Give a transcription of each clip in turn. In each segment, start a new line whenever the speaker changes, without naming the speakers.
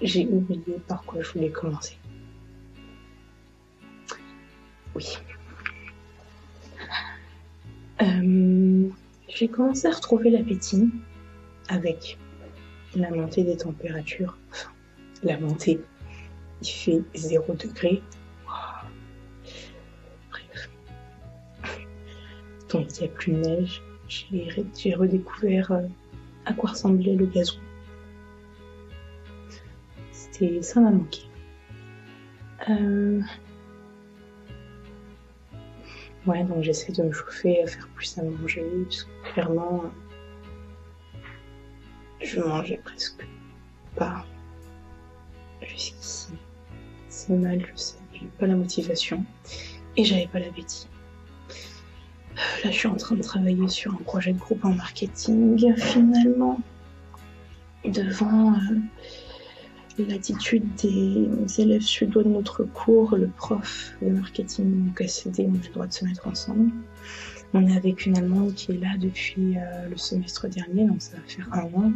J'ai oublié par quoi je voulais commencer. Oui. J'ai commencé à retrouver l'appétit avec la montée des températures. Enfin, la montée, il fait 0 degré. Bref. Donc il n'y a plus de neige. J'ai redécouvert à quoi ressemblait le gazon. Ça m'a manqué. Ouais, donc j'essaie de me chauffer, à faire plus à manger, parce que clairement, je mangeais presque pas jusqu'ici. C'est mal, je sais, j'ai pas la motivation et j'avais pas l'appétit. Là, je suis en train de travailler sur un projet de groupe en marketing, finalement, devant l'attitude des élèves suédois de notre cours, le prof de marketing a cédé, on a le droit de se mettre ensemble. On est avec une Allemande qui est là depuis le semestre dernier, donc ça va faire 1 an.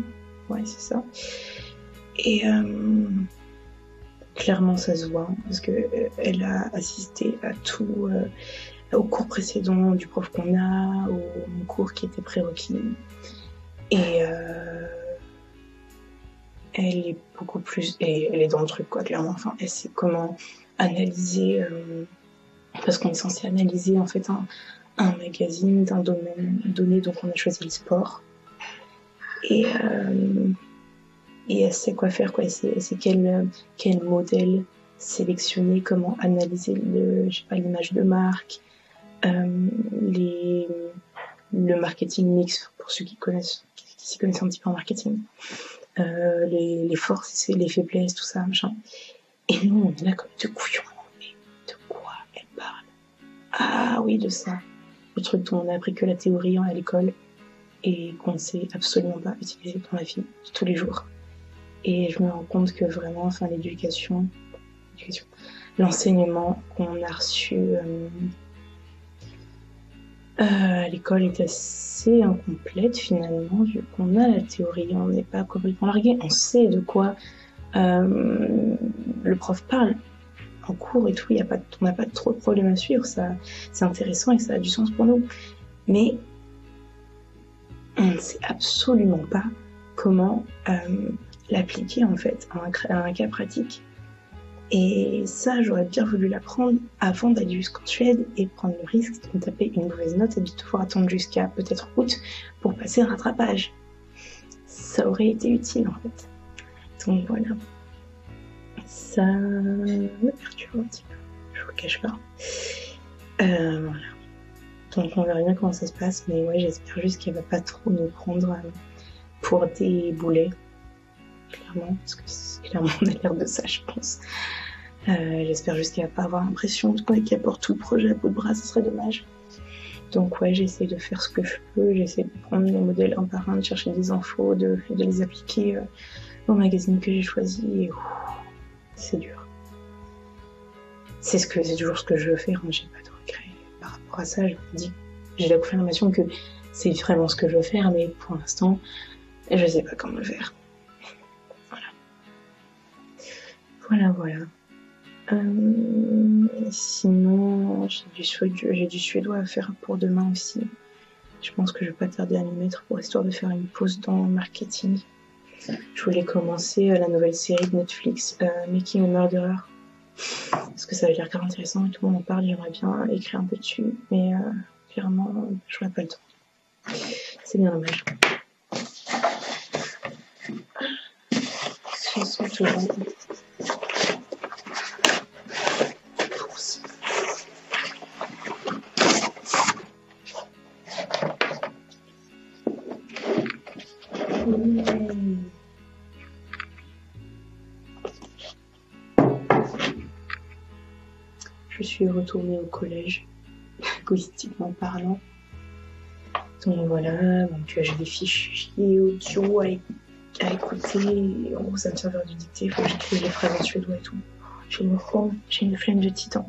Ouais, c'est ça. Et clairement, ça se voit, parce qu'elle a assisté à tout, au cours précédent du prof qu'on a, au cours qui était prérequis. Et elle est beaucoup plus, elle est dans le truc quoi, clairement. Enfin, elle sait comment analyser, parce qu'on est censé analyser en fait un magazine d'un domaine donné, donc on a choisi le sport. Et elle sait quoi faire, quoi. Elle sait quel modèle sélectionner, comment analyser l'image de marque, le marketing mix pour ceux qui s'y connaissent un petit peu en marketing. Les forces, les faiblesses, tout ça, machin. Et nous, on est là comme de couillons. Mais de quoi elle parle? Ah oui, de ça. Le truc dont on a appris que la théorie à l'école et qu'on ne sait absolument pas utiliser dans la vie de tous les jours. Et je me rends compte que vraiment, enfin, l'enseignement qu'on a reçu à l'école est assez incomplète finalement, vu qu'on a la théorie, on n'est pas complètement largué, on sait de quoi le prof parle en cours et tout, on n'a pas trop de problèmes à suivre, ça, c'est intéressant et ça a du sens pour nous. Mais on ne sait absolument pas comment l'appliquer en fait à un cas pratique. Et ça, j'aurais bien voulu l'apprendre avant d'aller jusqu'en Suède et prendre le risque de me taper une mauvaise note et de devoir attendre jusqu'à peut-être août pour passer un rattrapage. Ça aurait été utile en fait. Donc voilà. Ça me perturbe un petit peu, je vous cache pas. Voilà. Donc on verra bien comment ça se passe, mais ouais, j'espère juste qu'elle va pas trop nous prendre pour des boulets. Clairement, parce que clairement on a l'air de ça, je pense. J'espère juste qu'elle va pas avoir l'impression qu'elle porte tout le projet à bout de bras, ça serait dommage. Donc ouais, j'essaie de faire ce que je peux, j'essaie de prendre les modèles un par un, de chercher des infos, de les appliquer au magazine que j'ai choisi, et c'est dur. C'est toujours ce que je veux faire, hein, j'ai pas de regrets par rapport à ça, je me dis, j'ai la confirmation que c'est vraiment ce que je veux faire, mais pour l'instant, je sais pas comment le faire. Voilà. Sinon, j'ai du suédois à faire pour demain aussi. Je pense que je vais pas tarder à m'y mettre pour histoire de faire une pause dans le marketing. Je voulais commencer la nouvelle série de Netflix, Making a Murderer. Parce que ça avait l'air grave intéressant et tout le monde en parle, j'aimerais bien écrire un peu dessus. Mais clairement, je n'aurais pas le temps. C'est bien dommage. Chanson toujours. Je suis retournée au collège, égoïstiquement parlant. Donc voilà, j'ai des fichiers audio à écouter. En gros, ça me sert de dictée, il faut que j'écrive les phrases en suédois et tout. J'ai une flemme de titan.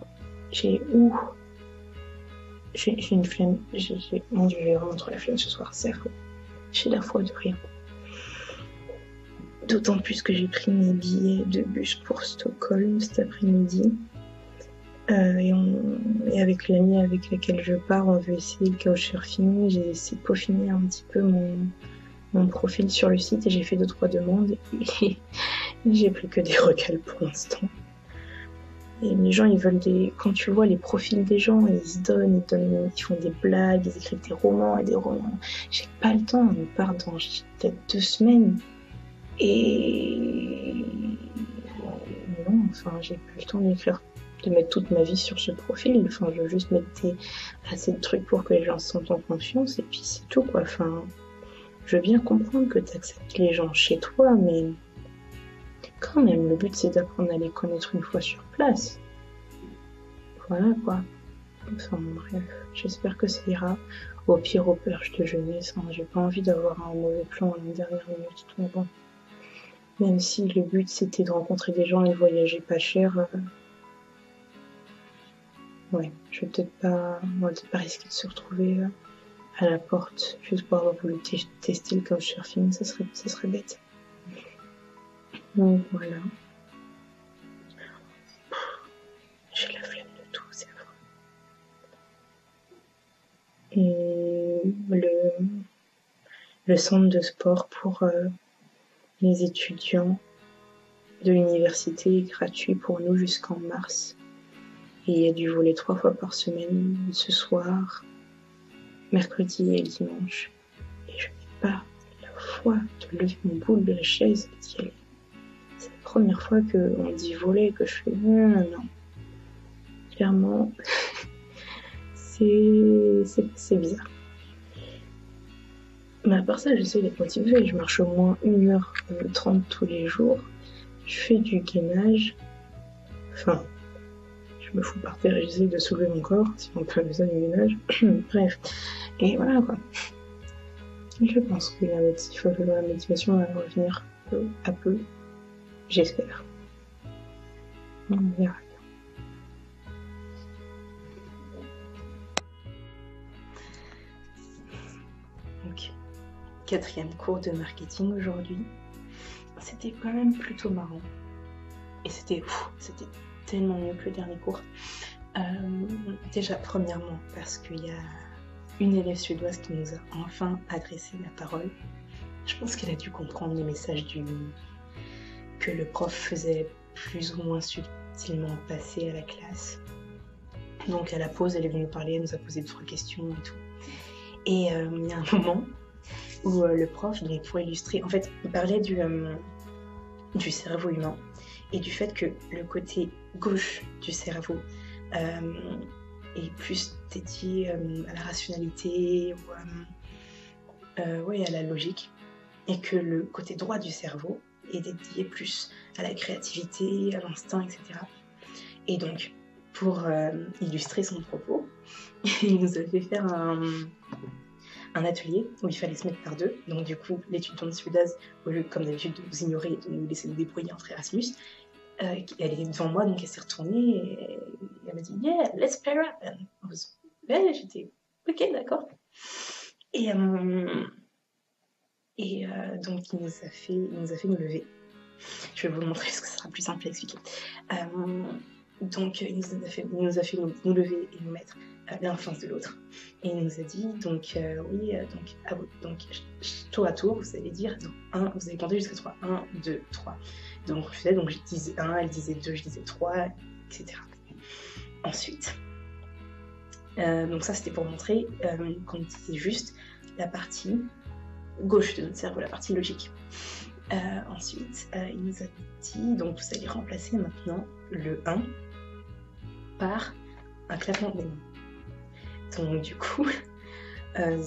J'ai une flemme. Mon Dieu, j'ai vraiment trop la flemme ce soir. C'est affreux. J'ai la foi de rien. D'autant plus que j'ai pris mes billets de bus pour Stockholm cet après-midi. Et avec l'amie avec laquelle je pars, on veut essayer le couchsurfing. J'ai essayé de peaufiner un petit peu mon profil sur le site et j'ai fait 2-3 demandes. Et j'ai pris que des recals pour l'instant. Et les gens, ils veulent quand tu vois les profils des gens, ils font des blagues, ils écrivent des romans et des romans. J'ai pas le temps, on part dans peut-être 2 semaines. Et non, enfin, j'ai plus le temps de mettre toute ma vie sur ce profil. Enfin, je veux juste mettre assez de trucs pour que les gens se sentent en confiance et puis c'est tout, quoi. Enfin, je veux bien comprendre que tu acceptes les gens chez toi, mais quand même, le but c'est d'apprendre à les connaître une fois sur place. Voilà, quoi. Enfin, bref, j'espère que ça ira. Au pire, au perche de jeunesse, hein. J'ai pas envie d'avoir un mauvais plan à la dernière minute, mais bon. Même si le but c'était de rencontrer des gens et de voyager pas cher, ouais, je vais peut-être pas risquer de se retrouver à la porte juste pour avoir voulu tester le couchsurfing, ça serait bête. Donc voilà. J'ai la flemme de tout, c'est vrai. Et le centre de sport pour les étudiants de l'université est gratuit pour nous jusqu'en mars. Et il y a du volley 3 fois par semaine, ce soir, mercredi et dimanche. Et je n'ai pas la foi de lever mon boule de la chaise et d'y aller. C'est la première fois qu'on dit volley que je fais non. Clairement, c'est bizarre. Mais à part ça, j'essaie d'être motivée. Je marche au moins 1h30 tous les jours. Je fais du gainage. Enfin, je me fous par terre et j'essaie de soulever mon corps, si on peut appeler ça du gainage. Bref. Et voilà, quoi. Je pense que la motivation va revenir peu à peu. J'espère. On verra. Donc, 4e cours de marketing aujourd'hui. C'était quand même plutôt marrant. Et c'était tellement mieux que le dernier cours. Déjà, premièrement, parce qu'il y a une élève suédoise qui nous a enfin adressé la parole. Je pense qu'elle a dû comprendre les messages que le prof faisait plus ou moins subtilement passer à la classe. Donc à la pause, elle est venue nous parler, elle nous a posé 2-3 questions et tout. Et il y a un moment où le prof, donc pour illustrer, en fait, il parlait du cerveau humain et du fait que le côté gauche du cerveau est plus dédié à la rationalité ou à la logique, et que le côté droit du cerveau est dédié plus à la créativité, à l'instinct, etc. Et donc, pour illustrer son propos, il nous a fait faire un atelier où il fallait se mettre par deux. Donc du coup, l'étudiante suédoise, au lieu comme d'habitude de nous ignorer et de nous laisser nous débrouiller entre Erasmus, elle était devant moi, donc elle s'est retournée et elle m'a dit « Yeah, let's pair up !» Ouais, j'étais « Ok, d'accord !» Et donc il nous a fait nous lever. Je vais vous montrer parce que ça sera plus simple à expliquer. Donc il nous a fait nous lever et nous mettre l'un en face de l'autre. Et il nous a dit donc donc tour à tour, vous allez dire donc, vous allez compter jusqu'à 3. 1, 2, 3. Donc je faisais, donc je disais 1, elle disait 2, je disais 3, etc. Ensuite, donc ça c'était pour montrer qu'on disait juste la partie gauche de notre cerveau, la partie logique. Ensuite, il nous a dit, donc vous allez remplacer maintenant le 1 par un claquement des mains. Donc du coup,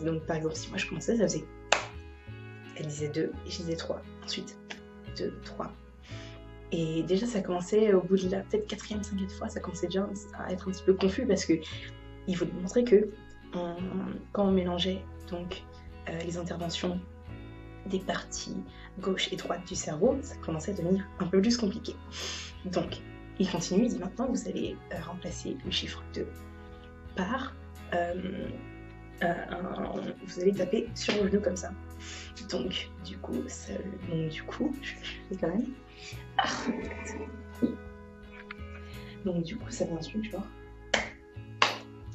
donc par exemple, si moi je commençais, ça faisait, elle disait 2 et je disais 3. Ensuite, 2, 3. Et déjà ça commençait, au bout de la peut-être 4e, 5e fois, ça commençait déjà à être un petit peu confus parce que il faut montrer que quand on mélangeait donc les interventions des parties gauche et droite du cerveau, ça commençait à devenir un peu plus compliqué. Donc, il continue, il dit maintenant vous allez remplacer le chiffre 2 par vous allez taper sur vos genoux comme ça. Donc du coup, je fais quand même. Donc du coup, ça fait un truc genre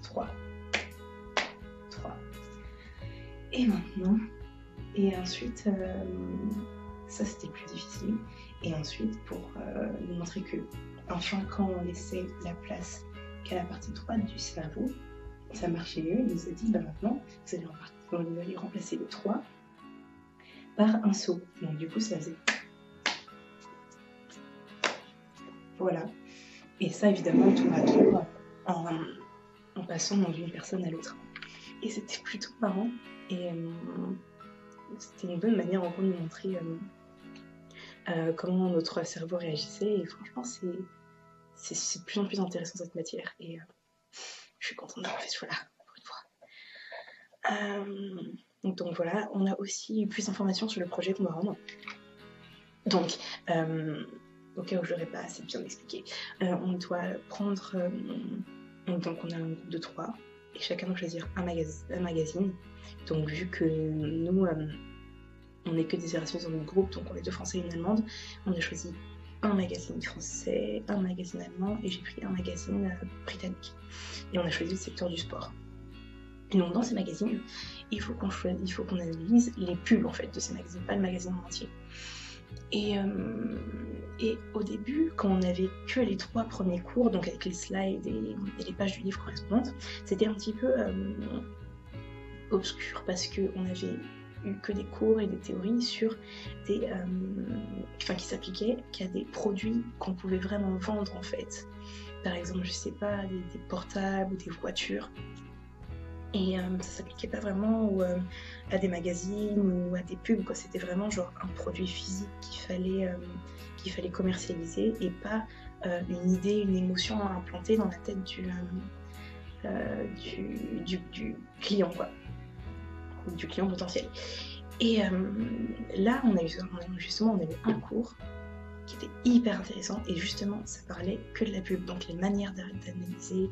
3. Et maintenant, et ensuite, ça c'était plus difficile. Et ensuite, pour vous montrer que, enfin, quand on laissait la place qu'à la partie droite du cerveau, ça marchait mieux. Il nous a dit, bah maintenant, vous allez remplacer le 3 par un saut. Donc du coup, ça faisait... Voilà. Et ça, évidemment, tour à tour, en passant d'une personne à l'autre. Et c'était plutôt marrant. Et c'était une bonne manière encore de nous montrer comment notre cerveau réagissait. Et franchement, c'est de plus en plus intéressant cette matière. Et je suis contente d'avoir fait ce choix-là, pour une fois. Donc voilà, on a aussi eu plus d'informations sur le projet qu'on va rendre. Donc, au cas où je l'aurais pas assez bien expliqué, on doit prendre... donc on a un groupe de 3, et chacun doit choisir un magazine. Donc vu que nous, on n'est que des Erasmus dans notre groupe, donc on est 2 Français et une Allemande, on a choisi un magazine français, un magazine allemand, et j'ai pris un magazine britannique. Et on a choisi le secteur du sport. Et donc dans ces magazines, il faut qu'on analyse les pubs en fait de ces magazines, pas le magazine en entier. Et au début, quand on n'avait que les 3 premiers cours, donc avec les slides et les pages du livre correspondantes, c'était un petit peu obscur parce qu'on avait eu que des cours et des théories sur qui s'appliquaient qu'à des produits qu'on pouvait vraiment vendre en fait. Par exemple, je sais pas, des portables ou des voitures. Et ça s'appliquait pas vraiment à des magazines ou à des pubs, quoi. C'était vraiment genre un produit physique qu'il fallait commercialiser et pas une idée, une émotion à implanter dans la tête du client, quoi, ou du client potentiel. Et là, on a eu un cours qui était hyper intéressant et justement ça parlait que de la pub, donc les manières d'analyser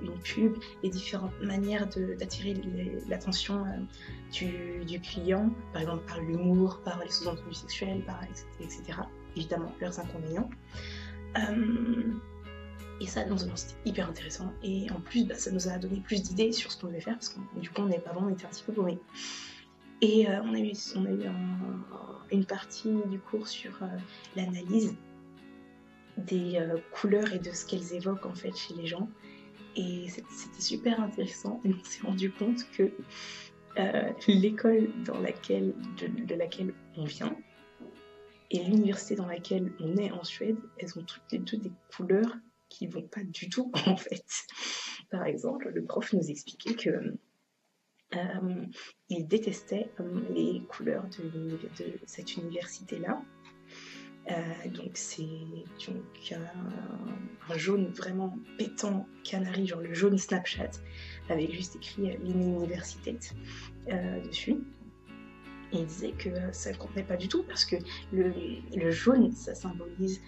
une pub, les différentes manières d'attirer l'attention du client, par exemple par l'humour, par les sous-entendus sexuels, etc. Évidemment leurs inconvénients. Et ça, non seulement c'était hyper intéressant, et en plus ça nous a donné plus d'idées sur ce qu'on devait faire, parce que du coup on était un petit peu paumés. Et on a eu une partie du cours sur l'analyse des couleurs et de ce qu'elles évoquent en fait chez les gens. Et c'était super intéressant. Et on s'est rendu compte que l'école de laquelle on vient et l'université dans laquelle on est en Suède, elles ont toutes les deux des couleurs qui vont pas du tout en fait. Par exemple, le prof nous expliquait que il détestait les couleurs de cette université-là. Donc c'est un jaune vraiment pétant canari, genre le jaune Snapchat, avec juste écrit l'université dessus. Et il disait que ça ne convenait pas du tout parce que le jaune, ça symbolise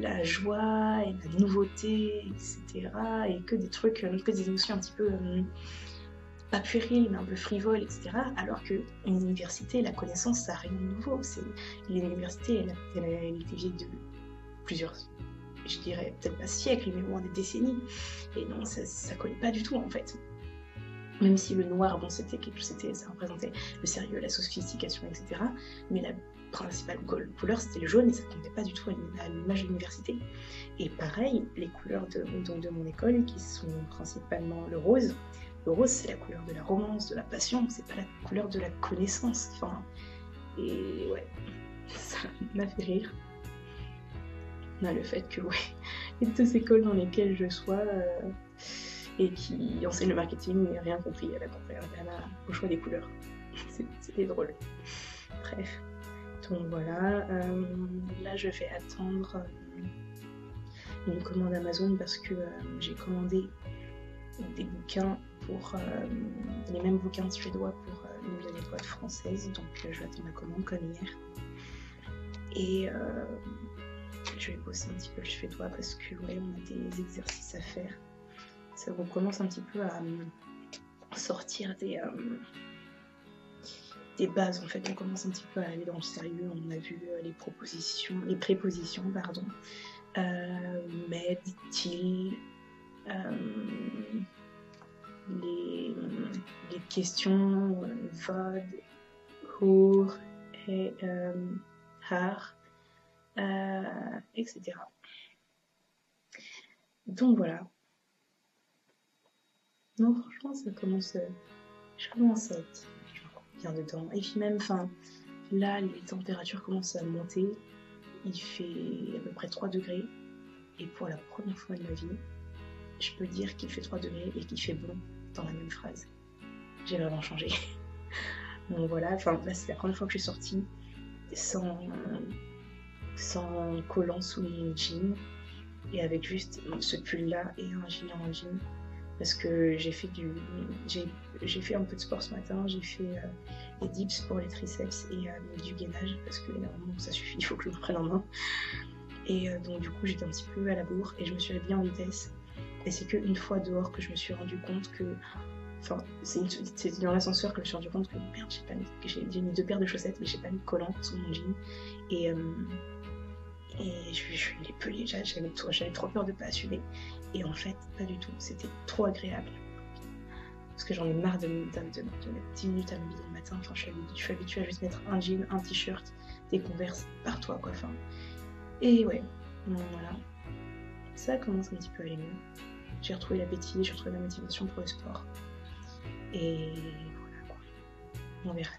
la joie et la nouveauté, etc. Et que des trucs, que des émotions un petit peu pas puériles, mais un peu frivoles, etc. Alors qu'une université, la connaissance, ça n'a rien de nouveau. L'université, elle était vieille de plusieurs, je dirais peut-être pas siècles, mais au moins des décennies. Et non, ça collait pas du tout en fait. Même si le noir, bon, ça représentait le sérieux, la sophistication, etc. Mais la principale couleur, c'était le jaune et ça ne convenait pas du tout à l'image de l'université. Et pareil, les couleurs de mon école, qui sont principalement le rose. Le rose, c'est la couleur de la romance, de la passion, c'est pas la couleur de la connaissance. Enfin, et ouais, ça m'a fait rire. Le fait que, ouais, les 2 écoles dans lesquelles je sois et qui enseignent le marketing n'aient rien compris au choix des couleurs. C'était drôle. Bref. Donc voilà, là je vais attendre une commande Amazon parce que j'ai commandé des bouquins pour les mêmes bouquins suédois pour une de mes potes françaises, donc je vais attendre ma commande comme hier. Et je vais bosser un petit peu le suédois parce que ouais, on a des exercices à faire ça recommence un petit peu à sortir des bases. En fait, on commence un petit peu à aller dans le sérieux. On a vu les prépositions, pardon, mais, dit-il, les questions vad, hur et har, etc. Donc voilà. Non, franchement, je commence à être bien dedans. Et puis même, là, les températures commencent à monter. Il fait à peu près 3 degrés. Et pour la première fois de ma vie, je peux dire qu'il fait 3 degrés et qu'il fait bon dans la même phrase. J'ai vraiment changé. Donc voilà, là, c'est la première fois que je suis sortie sans collant sous mon jean et avec juste ce pull-là et un jean en jean. Parce que j'ai fait un peu de sport ce matin, j'ai fait les dips pour les triceps et du gainage parce que normalement ça suffit, il faut que je le prenne en main. Et donc du coup j'étais un petit peu à la bourre et je me suis habillée en vitesse. Et c'est qu'une fois dehors que je me suis rendu compte que, c'est dans l'ascenseur que je me suis rendu compte que merde, j'ai mis 2 paires de chaussettes mais j'ai pas mis de collant sur mon jean. Et je l'ai pelé, j'avais trop peur de pas assumer. Et en fait, pas du tout. C'était trop agréable. Parce que j'en ai marre de mettre 10 minutes à m'habiller le matin. Je suis habituée à juste mettre un jean, un t-shirt, des Converse par toi, quoi. Et ouais, voilà. Ça commence un petit peu à aller mieux. J'ai retrouvé l'appétit, j'ai retrouvé la motivation pour le sport. Et voilà, quoi. On verra.